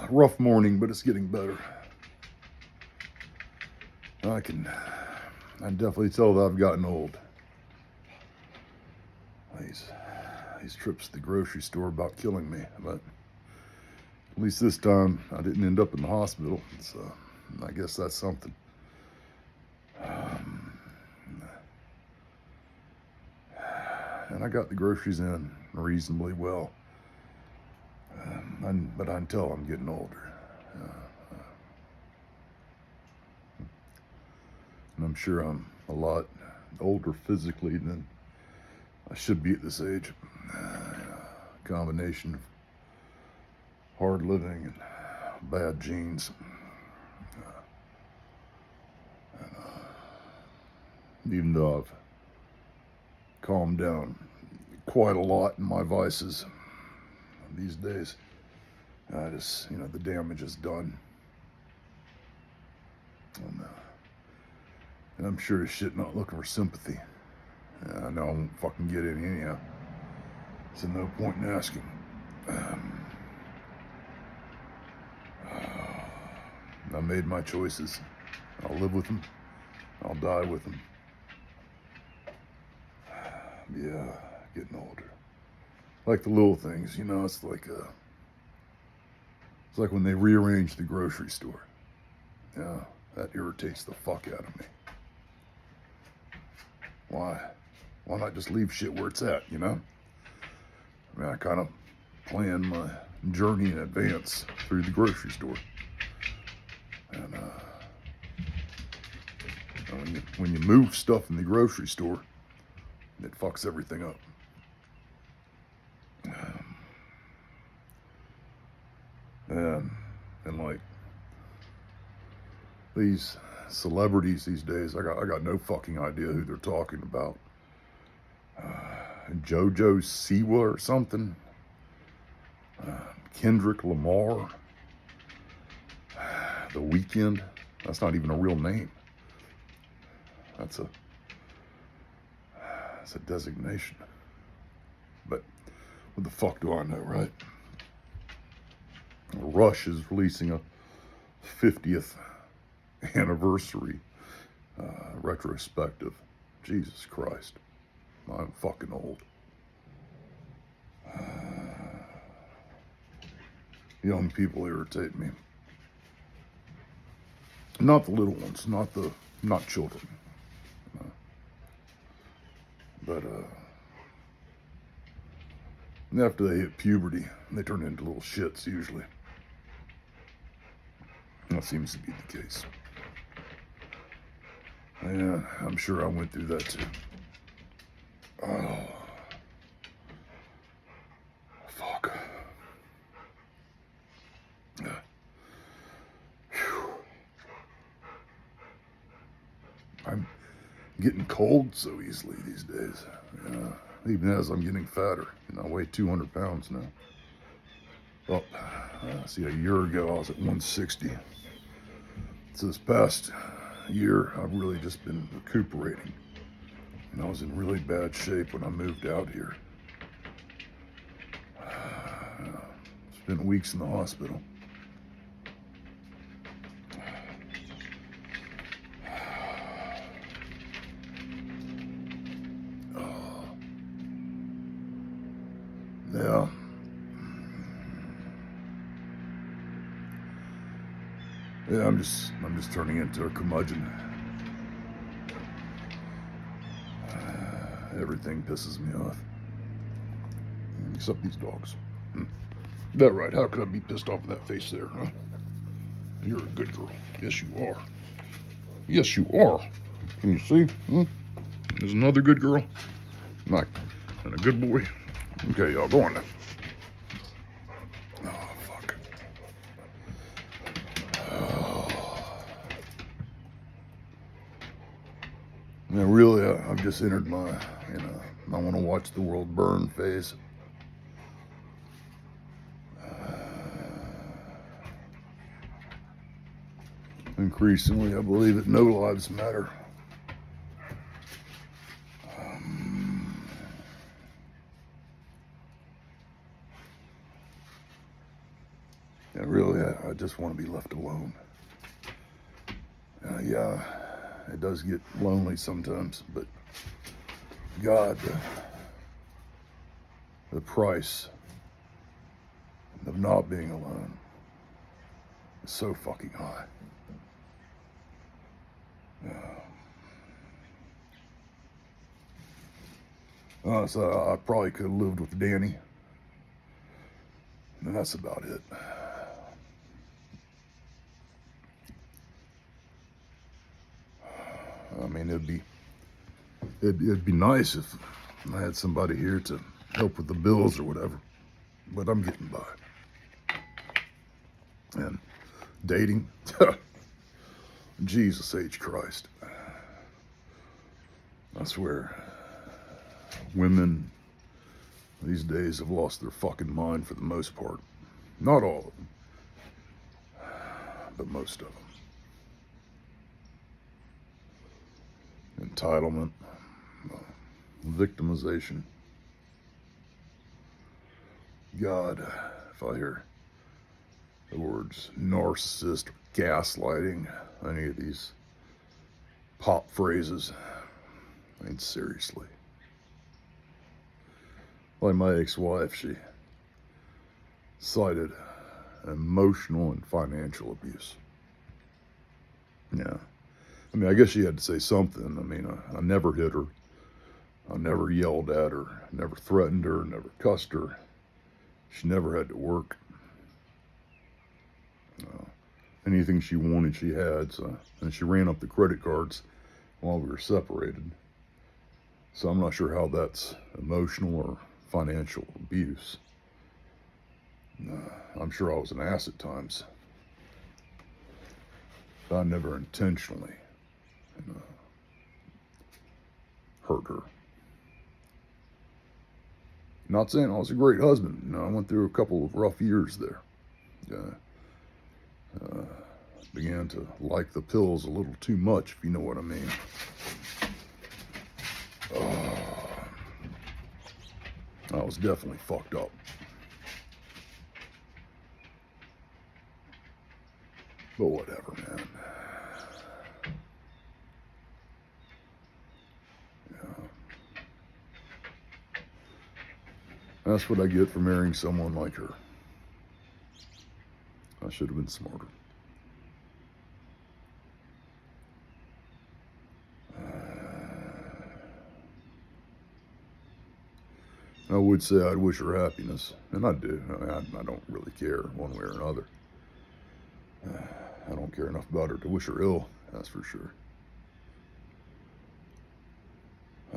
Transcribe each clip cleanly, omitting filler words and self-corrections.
Rough morning, but it's getting better. I definitely tell that I've gotten old. These trips to the grocery store about killing me, but at least this time I didn't end up in the hospital, so I guess that's something. And I got the groceries in reasonably well, but I can tell I'm getting older. And I'm sure I'm a lot older physically than I should be at this age. Combination of hard living and bad genes. Even though I've calmed down quite a lot in my vices these days, the damage is done. And I'm sure as shit not looking for sympathy. I know I won't fucking get any anyhow. So no point in asking. I made my choices. I'll live with them. I'll die with them. Yeah, getting older. Like the little things, it's like when they rearrange the grocery store. Yeah, that irritates the fuck out of me. Why? Why not just leave shit where it's at, I mean, I kind of plan my journey in advance through the grocery store. And when you move stuff in the grocery store, it fucks everything up. And like these celebrities these days, I got no fucking idea who they're talking about. JoJo Siwa or something. Kendrick Lamar. The Weeknd. That's not even a real name. That's a designation. But what the fuck do I know, right? Rush is releasing a 50th anniversary retrospective. Jesus Christ. I'm fucking old. Young people irritate me. Not the little ones, not children. But after they hit puberty, they turn into little shits usually. That seems to be the case. Yeah, I'm sure I went through that too. Oh. Fuck. I'm getting cold so easily these days. Even as I'm getting fatter. I weigh 200 pounds now. Well, see, a year ago I was at 160. So this past year, I've really just been recuperating. And I was in really bad shape when I moved out here. Spent weeks in the hospital. Yeah. Yeah, I'm just turning into a curmudgeon. Everything pisses me off. Except these dogs. That right, how could I be pissed off with that face there, huh? You're a good girl. Yes, you are. Yes, you are. Can you see? There's another good girl. Like, and a good boy. Okay, y'all, go on now. Oh, fuck. Now, really, I've just entered my, I want to watch the world burn phase. Increasingly, I believe that no lives matter. And really, I just want to be left alone. Yeah, it does get lonely sometimes, but God, the price of not being alone is so fucking high. So I probably could have lived with Danny, and that's about it. I mean, it'd be nice if I had somebody here to help with the bills or whatever, but I'm getting by. And dating, Jesus H. Christ. I swear, women these days have lost their fucking mind for the most part. Not all of them, but most of them. Entitlement, victimization. God, if I hear the words narcissist, gaslighting, any of these pop phrases, I mean, seriously. Like my ex-wife, she cited emotional and financial abuse. Yeah. I mean, I guess she had to say something. I mean, I never hit her. I never yelled at her. Never threatened her. Never cussed her. She never had to work. Anything she wanted, she had. So, and she ran up the credit cards while we were separated. So I'm not sure how that's emotional or financial abuse. I'm sure I was an ass at times. But I never intentionally hurt her. Not saying I was a great husband. I went through a couple of rough years there. Began to like the pills a little too much, if you know what I mean. I was definitely fucked up. But whatever, man. Yeah. That's what I get for marrying someone like her. I should have been smarter. I would say I'd wish her happiness, and I do. I don't really care one way or another. I don't care enough about her to wish her ill, that's for sure.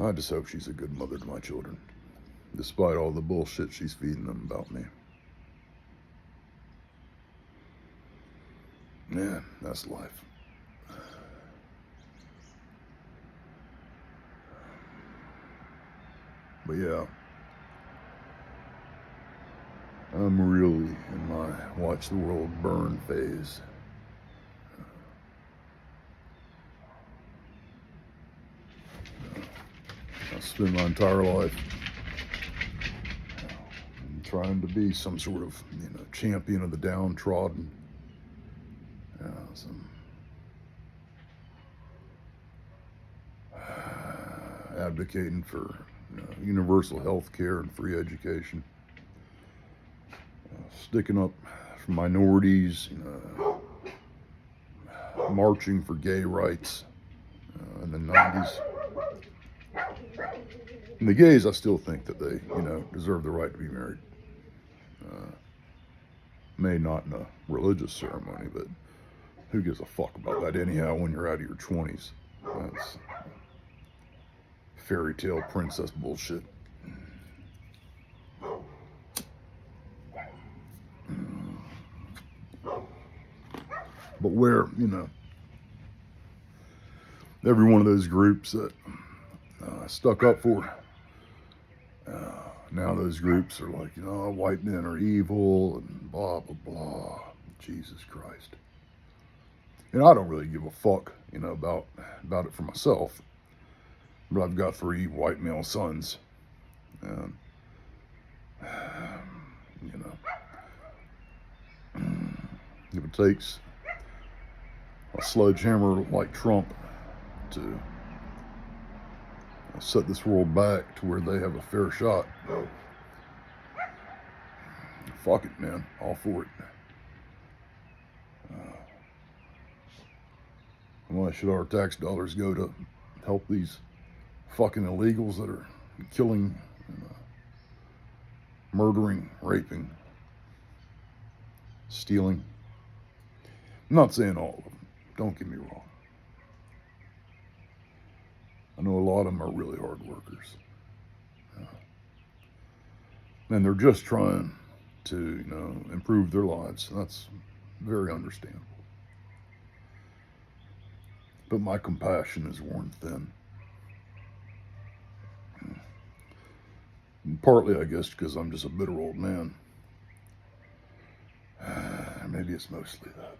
I just hope she's a good mother to my children, despite all the bullshit she's feeding them about me. Man, that's life. But yeah, I'm really in my watch the world burn phase. I spent my entire life trying to be some sort of, champion of the downtrodden. Some advocating for universal health care and free education. Sticking up for minorities, marching for gay rights in the 90s. And the gays, I still think that they, deserve the right to be married. May not in a religious ceremony, but who gives a fuck about that anyhow when you're out of your 20s? That's fairy tale princess bullshit. But where, every one of those groups that stuck up for, now those groups are like, white men are evil and blah, blah, blah. Jesus Christ. And I don't really give a fuck, about it for myself. But I've got 3 white male sons. And, takes a sledgehammer like Trump to set this world back to where they have a fair shot. Fuck it, man. All for it. Why should our tax dollars go to help these fucking illegals that are killing, murdering, raping, stealing? I'm not saying all of them. Don't get me wrong. I know a lot of them are really hard workers. And they're just trying to, improve their lives. And that's very understandable. But my compassion is worn thin. And partly, I guess, because I'm just a bitter old man. Maybe it's mostly that.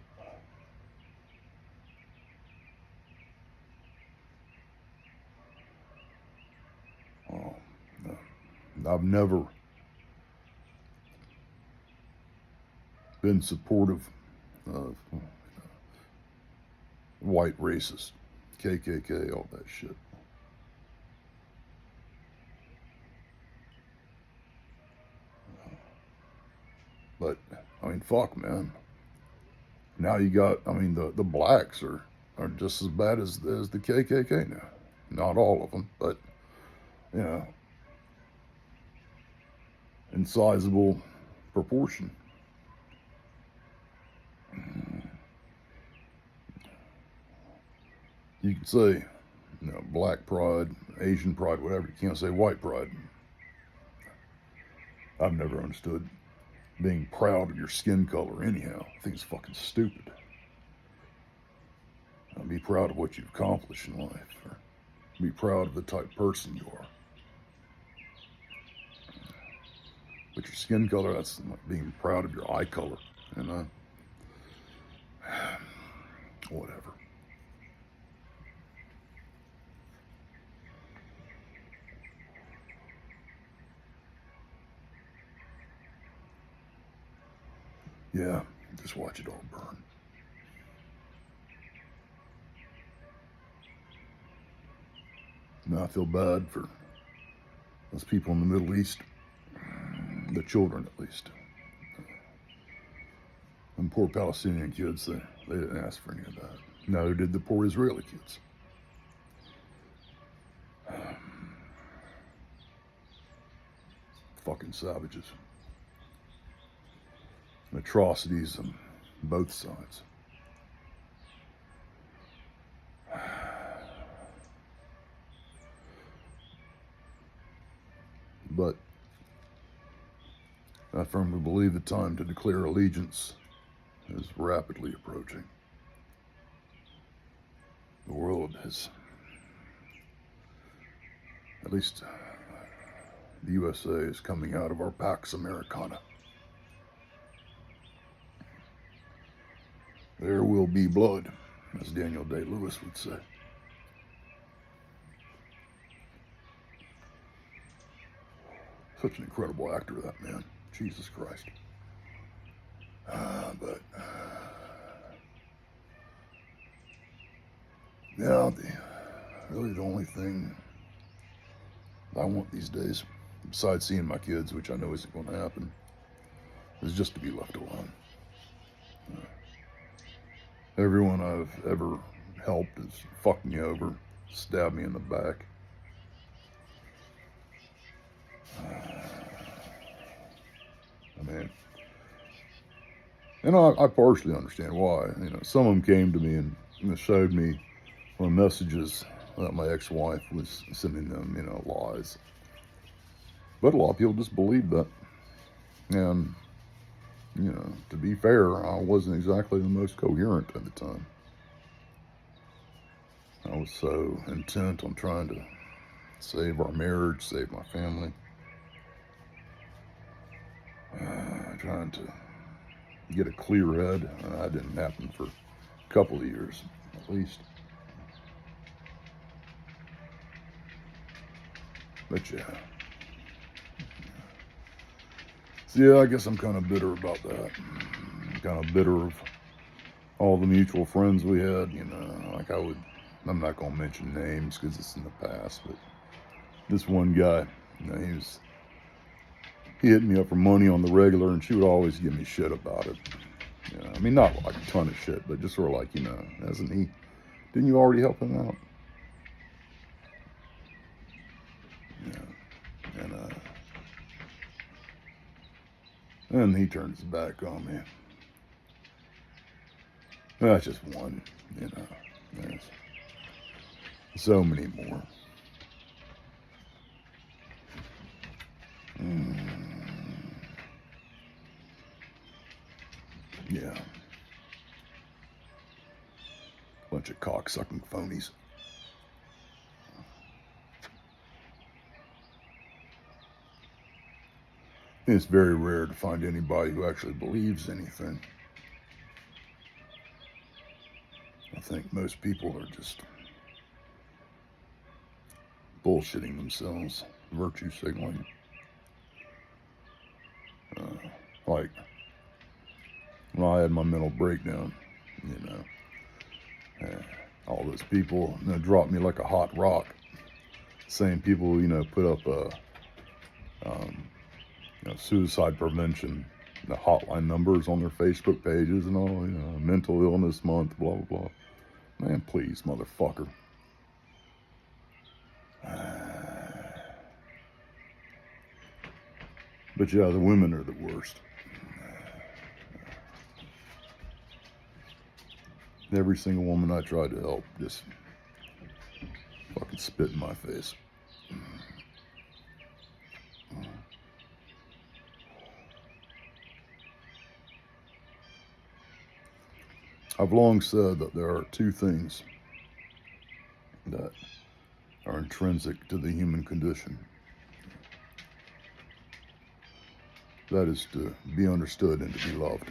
I've never been supportive of white racists, KKK, all that shit. But, fuck, man. Now you got, the blacks are just as bad as the KKK now. Not all of them, but, in sizable proportion. You can say, black pride, Asian pride, whatever. You can't say white pride. I've never understood being proud of your skin color anyhow. I think it's fucking stupid. Be proud of what you've accomplished in life. Or be proud of the type of person you are. But your skin color, that's like being proud of your eye color. Whatever. Yeah, just watch it all burn. Now I feel bad for those people in the Middle East, the children at least. And poor Palestinian kids, they didn't ask for any of that. Neither did the poor Israeli kids. Fucking savages. Atrocities on both sides. But I firmly believe the time to declare allegiance is rapidly approaching. The world has, at least the USA, is coming out of our Pax Americana. There will be blood, as Daniel Day-Lewis would say. Such an incredible actor, that man. Jesus Christ. Really the only thing I want these days, besides seeing my kids, which I know isn't going to happen, is just to be left alone. Everyone I've ever helped has fucked me over, stabbed me in the back. And I partially understand why. Some of them came to me and showed me messages that my ex-wife was sending them, lies. But a lot of people just believed that. And, to be fair, I wasn't exactly the most coherent at the time. I was so intent on trying to save our marriage, save my family. Trying to get a clear head. That didn't happen for a couple of years, at least. But yeah. So yeah, I guess I'm kind of bitter about that. I'm kind of bitter of all the mutual friends we had, you know, like I'm not going to mention names because it's in the past, but this one guy, you know, he hit me up for money on the regular, and she would always give me shit about it. You know, I mean, not like a ton of shit, but just sort of like, you know, didn't you already help him out? Yeah. And he turns his back on me. That's just one, you know. There's so many more. Yeah. Bunch of cocksucking phonies. It's very rare to find anybody who actually believes anything. I think most people are just bullshitting themselves, virtue signaling. Like when I had my mental breakdown, you know, all those people, you know, dropped me like a hot rock. Same people, you know, put up you know, suicide prevention, the hotline numbers on their Facebook pages and all, you know, mental illness month, blah, blah, blah. Man, please, motherfucker. But yeah, the women are the worst. Every single woman I tried to help just fucking spit in my face. I've long said that there are two things that are intrinsic to the human condition. That is to be understood and to be loved.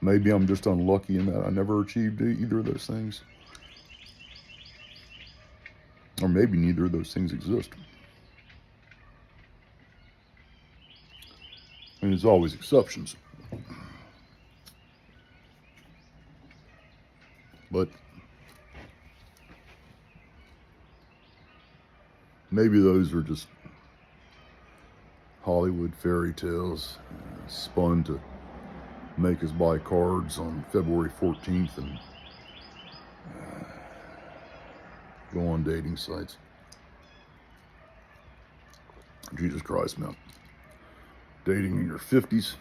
Maybe I'm just unlucky in that I never achieved either of those things. Or maybe neither of those things exist. I mean, there's always exceptions. But maybe those are just Hollywood fairy tales spun to make us buy cards on February 14th and go on dating sites. Jesus Christ, man. Dating in your 50s?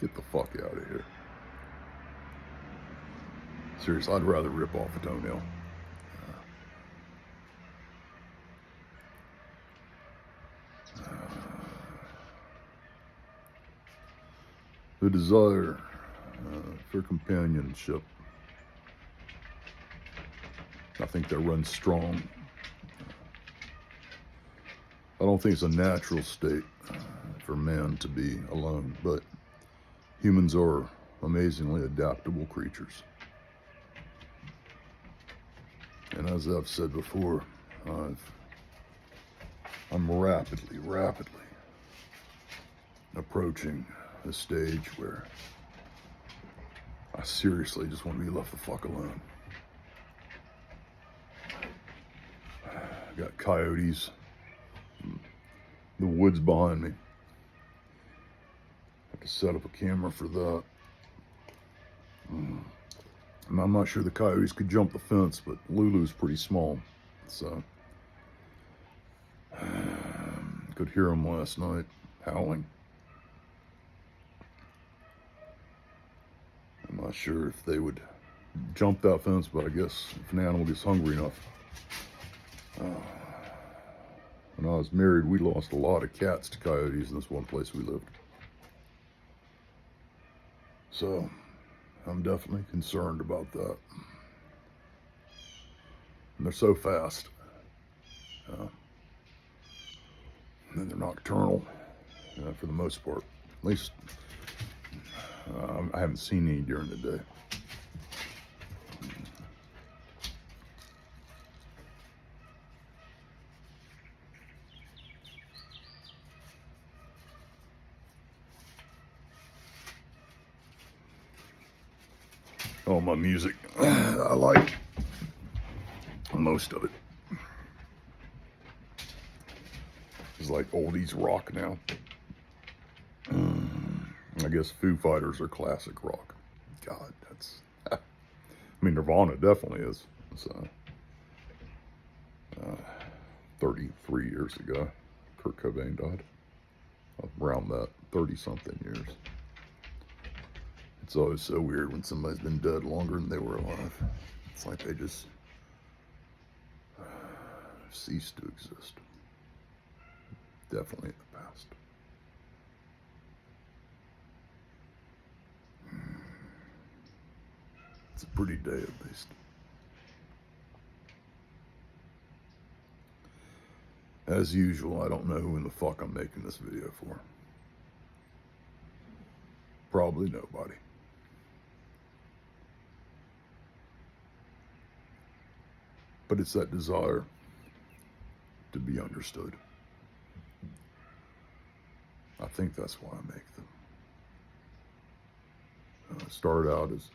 Get the fuck out of here. Seriously, I'd rather rip off a toenail. The desire for companionship, I think that runs strong. I don't think it's a natural state for man to be alone, but humans are amazingly adaptable creatures. And as I've said before, I'm rapidly approaching a stage where I seriously just want to be left the fuck alone. I got coyotes, the woods behind me. I have to set up a camera for that. And I'm not sure the coyotes could jump the fence, but Lulu's pretty small, so could hear them last night howling. I'm not sure if they would jump that fence, but I guess if an animal gets hungry enough. When I was married, we lost a lot of cats to coyotes in this one place we lived. So I'm definitely concerned about that. And they're so fast. And they're nocturnal for the most part. At least I haven't seen any during the day. all my music. I like most of it. It's like oldies rock now. I guess Foo Fighters are classic rock. God, that's... I mean, Nirvana definitely is. So, 33 years ago, Kurt Cobain died. Around that, 30-something years. It's always so weird when somebody's been dead longer than they were alive. It's like they just ceased to exist. Definitely in the past. It's a pretty day at least. As usual, I don't know who in the fuck I'm making this video for. Probably nobody. But it's that desire to be understood. I think that's why I make them. I started out as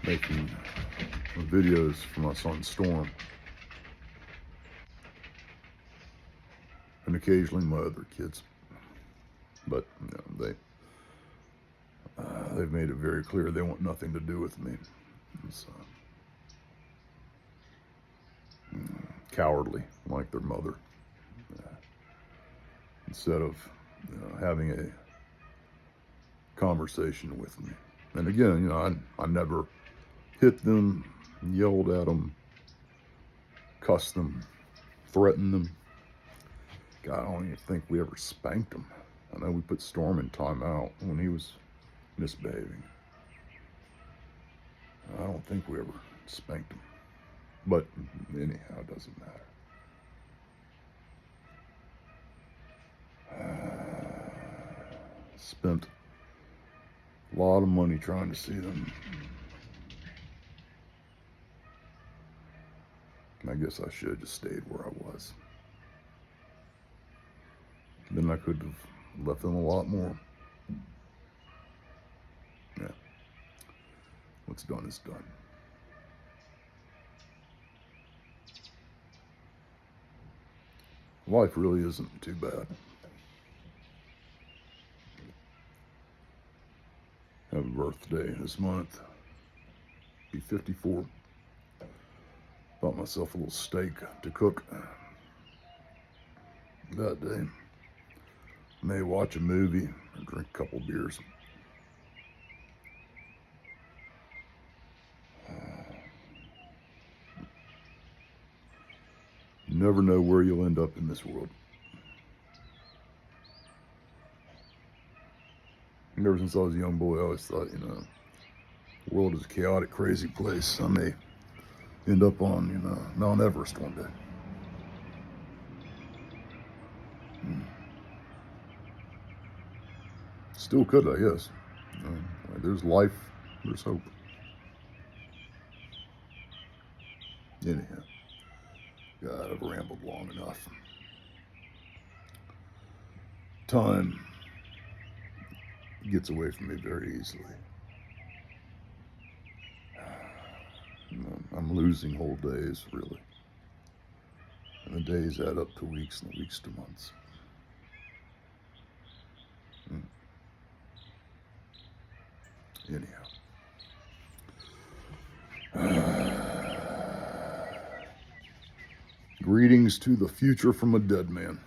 making videos for my son Storm, and occasionally my other kids. But you know, they've made it very clear they want nothing to do with me. It's cowardly, like their mother. Instead of having a conversation with me. And again, I never hit them, yelled at them, cussed them, threatened them. God, I don't even think we ever spanked him. I know we put Storm in timeout when he was misbehaving. I don't think we ever spanked him. But anyhow, it doesn't matter. Spent a lot of money trying to see them. I guess I should have just stayed where I was. Then I could have left them a lot more. Yeah. What's done is done. Life really isn't too bad. Have a birthday this month. Be 54. Bought myself a little steak to cook that day. May watch a movie or drink a couple beers. You never know where you'll end up in this world. And ever since I was a young boy, I always thought, the world is a chaotic, crazy place. I may end up on, Mount Everest one day. Still could, I guess. There's life, there's hope. Anyhow, God, I've rambled long enough. Time gets away from me very easily. I'm losing whole days, really. And the days add up to weeks and the weeks to months. Anyhow. Greetings to the future from a dead man.